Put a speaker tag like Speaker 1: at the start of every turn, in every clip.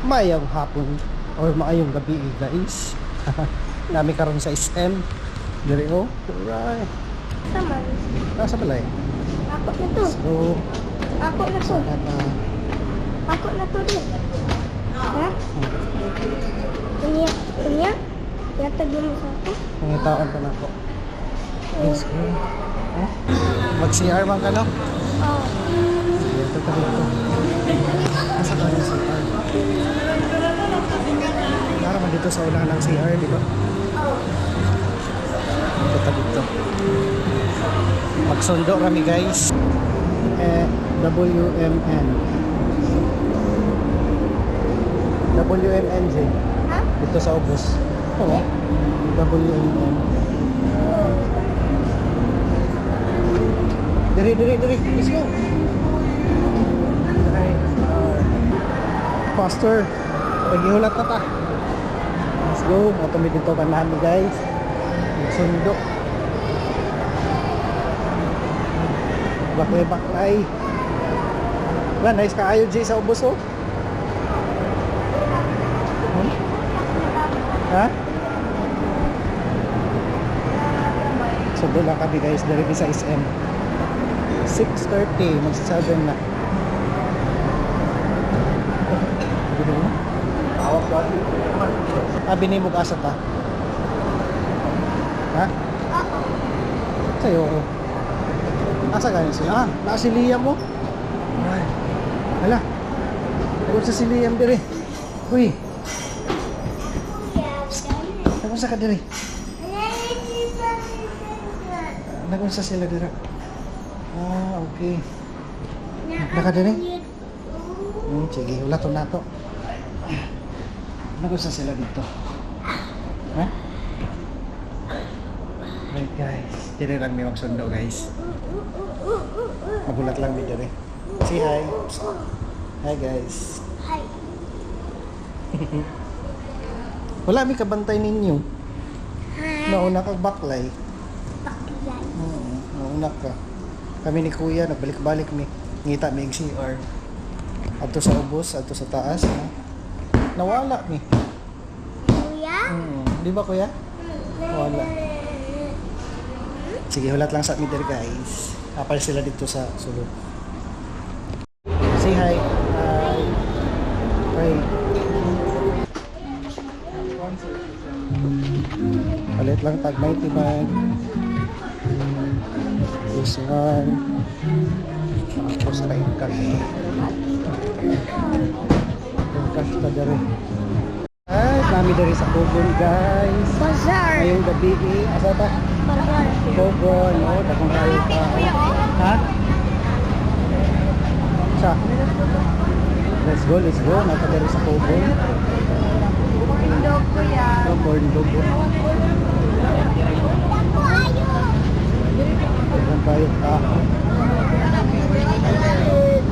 Speaker 1: Mayang hapon or maayong gabi guys. Nami karon sa SM. Dire oh. Alright.
Speaker 2: Sama.
Speaker 1: Nasa balay.
Speaker 2: Ako na to.
Speaker 1: So,
Speaker 2: Ako na to. Ako na to din. Ha? Kunya? Yatag mo sa ako?
Speaker 1: Pangitaon pa na ako. Let's go. Mag-CR man ka no?
Speaker 2: Oo.
Speaker 1: Ito ka dito. Nasa ka yung CR? Naraman dito sa unahan ng CR, di ba? Ito ka dito. Magsundo kami guys. WMN. WMNJ.
Speaker 2: Ha?
Speaker 1: Dito sa Ubos. Oo. WMN. Diri. Let's go. Faster. Paghihulat na ta. Let's go. Matumi dito ka namin guys. Sundo. Baklay. Wala, nice ka ayo Jay sa Ubos oh. Ha? Sundo lang kami guys. Dari sa SM. 6:30. Magsa-7 na. Binimog asa ta? Ha? Sa'yo ko. Asa ka siya? Nasa Liam mo? Ay. Hala. Nagod sa si Liam dire. Uy. Nagod sa ka dire. Nagod sa sila dire. Ah, okay. Naka dire? Sige, wala to na to. Nagod sa sila dito. Ha? Right guys. Dire lang may magsundo guys. Magulat lang may dire. Say hi. Hi guys.
Speaker 2: Hi.
Speaker 1: Wala may kabantay ninyo.
Speaker 2: Hi.
Speaker 1: Nauna kang baklay.
Speaker 2: Baklay.
Speaker 1: Nauna ka. Kami ni Kuya, nagbalik-balik mi. Ngita mi yung CR. Adto sa Ubos, adto sa taas. Ha? Nawala mi.
Speaker 2: Kuya?
Speaker 1: Di ba Kuya? Wala. Sige, hulat lang sa meter guys. Kapal sila dito sa sulod. Say hi. Hi. Hi. Palit lang tag 90 man. This one. Tapos na yung cash. Yung cash pa dari. Ay, kami dari sa Kogon guys.
Speaker 2: Bazaar.
Speaker 1: Ngayong gabi asa ta?
Speaker 2: Bazaar.
Speaker 1: Kogon, no? Dakong kayo pa. Ha? Sa? Let's go. Nata dari sa Kogon.
Speaker 2: Indog ko yan.
Speaker 1: No, corn dog. Dakong kayo pa.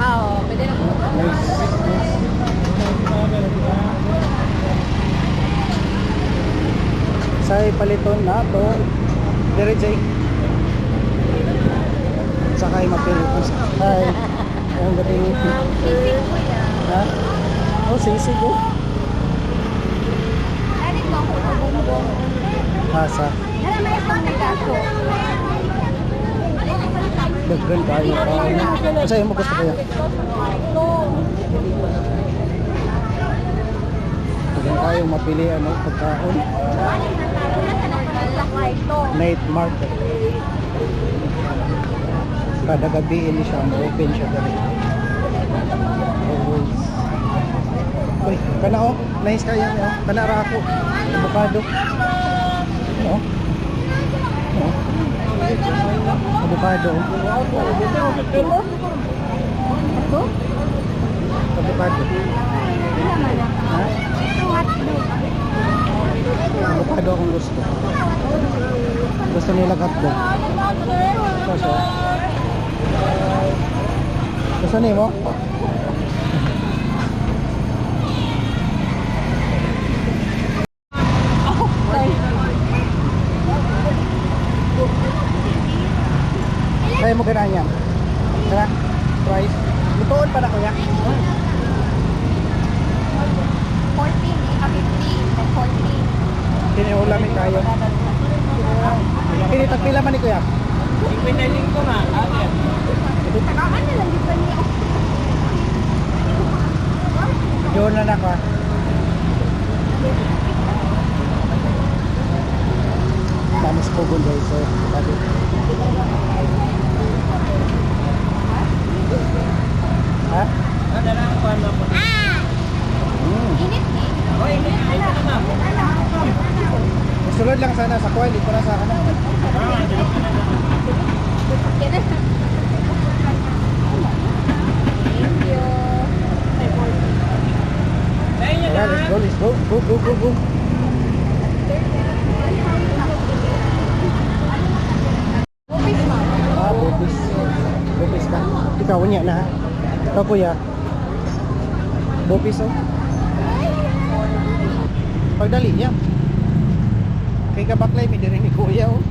Speaker 2: Oo, pwede na po.
Speaker 1: Nice. Say paliton na to. Dire Jay. Sakay mapilitos. Hi. Ang gabi.
Speaker 2: Sisig ko yan.
Speaker 1: Ha? Oh, sisig ko.
Speaker 2: Anik mo ako sa bumbong.
Speaker 1: Hasa.
Speaker 2: Alam mo yung panggato.
Speaker 1: Daggan kayo pa. Masaya mo gusto kaya? Daggan kayong mapili ano, pagkaon. Night market. Kada gabi ini siya, open siya dali. Always. Uy, kana oh, nice kaya niya. Kana ra ako. Avocado. Oh. Oh. Avocado.
Speaker 2: Ako?
Speaker 1: Avocado. Ha? Avocado akong gusto. Gusto nila hotdog. Kasi gusto niyo mo? Kaya mo ganaan yan? Kaya? Price? Lutoon pa na kuya? Kiniulamin kayo. Ini tagpila man ni kuya.
Speaker 3: Ipinaling ko na.
Speaker 2: Tagaan na lang di ba niya?
Speaker 1: Yun na naka. Tamis po guys. So, sabi. Ha?
Speaker 3: Ano na ang kuhan mo po?
Speaker 2: Init eh.
Speaker 3: O, init na.
Speaker 1: Sulod lang sana sa kuha, dito na sa ano.
Speaker 2: Thank you.
Speaker 3: Sa inyo
Speaker 1: Ayan, let's go, let's go. Go, go, go, go. Ah, bupis. Bupis ka. Ikaw, niya na ha. Ikaw kuya. Bupis oh. Pagdali niya. Kay kabaklay, may diri ni kuya oh.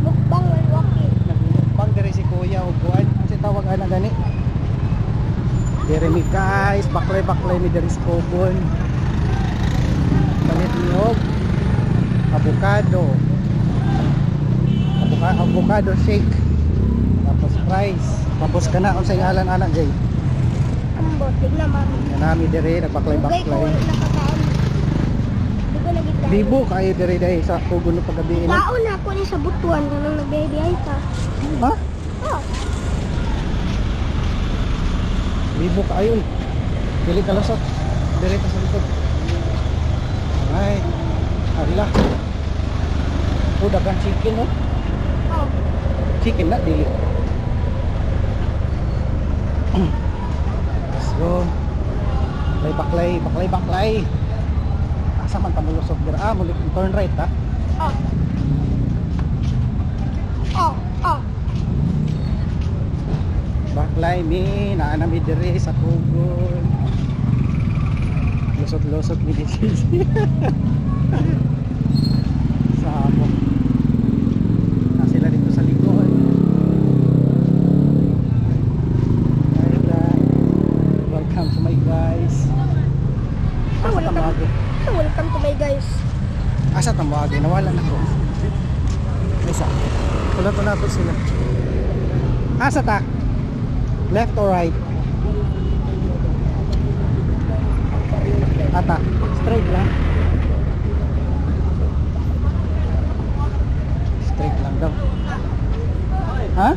Speaker 2: Mukbang walking.
Speaker 1: Nagmukbang diri si kuya o buwan. Kasi tawag ana gani. Diri mi guys, baklay-baklay mi diri sa kubon. Palit niyog. Avocado. Avocado shake. Tapos fries. Tapos kana unsay ngalan anak jay.
Speaker 2: Ambo, tignan mami.
Speaker 1: Kanami diri
Speaker 2: Dugay ko
Speaker 1: nagbaklay-baklay.
Speaker 2: wala nakakaan. Di ko nagitay.
Speaker 1: Bibo kayo diri dai sa kubon no pagabi ini.
Speaker 2: Kaon na ako ni sa butuan nang nagbiyahe ka.
Speaker 1: Ha?
Speaker 2: Oh,
Speaker 1: Bibo kayo. Dili ka lusot. Dili ka sa likod. Ay. Hala. Oh, dagang chicken no.
Speaker 2: oh.
Speaker 1: Chicken na dili. Let's go. Baklay. Asa man ta mulusot dira? Ah, muli turn right ha.
Speaker 2: Oh. Oh, oh.
Speaker 1: Baklay mi naana mi diri sa kugon. Lusot mi diri. Sabo. Na sila dito sa likod. Alright. Welcome to my guys. Asa tamagi?
Speaker 2: Welcome to my guys.
Speaker 1: Asa tamagi? Nawala na ko. Isa. Tulad na po sila. Asa ta? Left or right? Ata. Straight lang. Straight lang daw. Ha?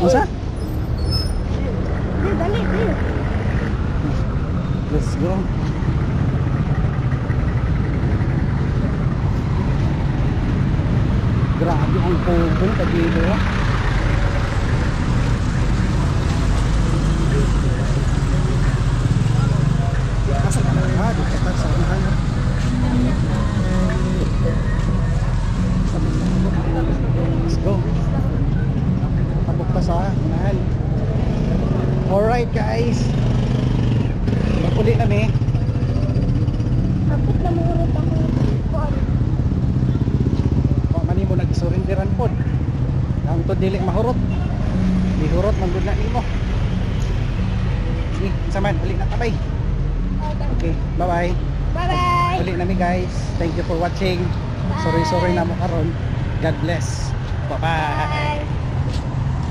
Speaker 1: Usa?
Speaker 2: Dali.
Speaker 1: Let's go. Grabe ang kubon kagilo. Asa ka na? Dito ka sa unahan. Let's go. Tabok ka sa unahan. Alright guys. Maguli kami.
Speaker 2: Kapit na murot ako. Kuan.
Speaker 1: Wa man mo nagsurindiran pod. Ang to dili mahurot. Dihurot man gud na nimo. Sige, saman balik na tabay. Okay, bye-bye.
Speaker 2: Bye-bye.
Speaker 1: Uli nami guys. Thank you for watching. Sorry na mo karon. God bless. Bye-bye.
Speaker 2: Bye.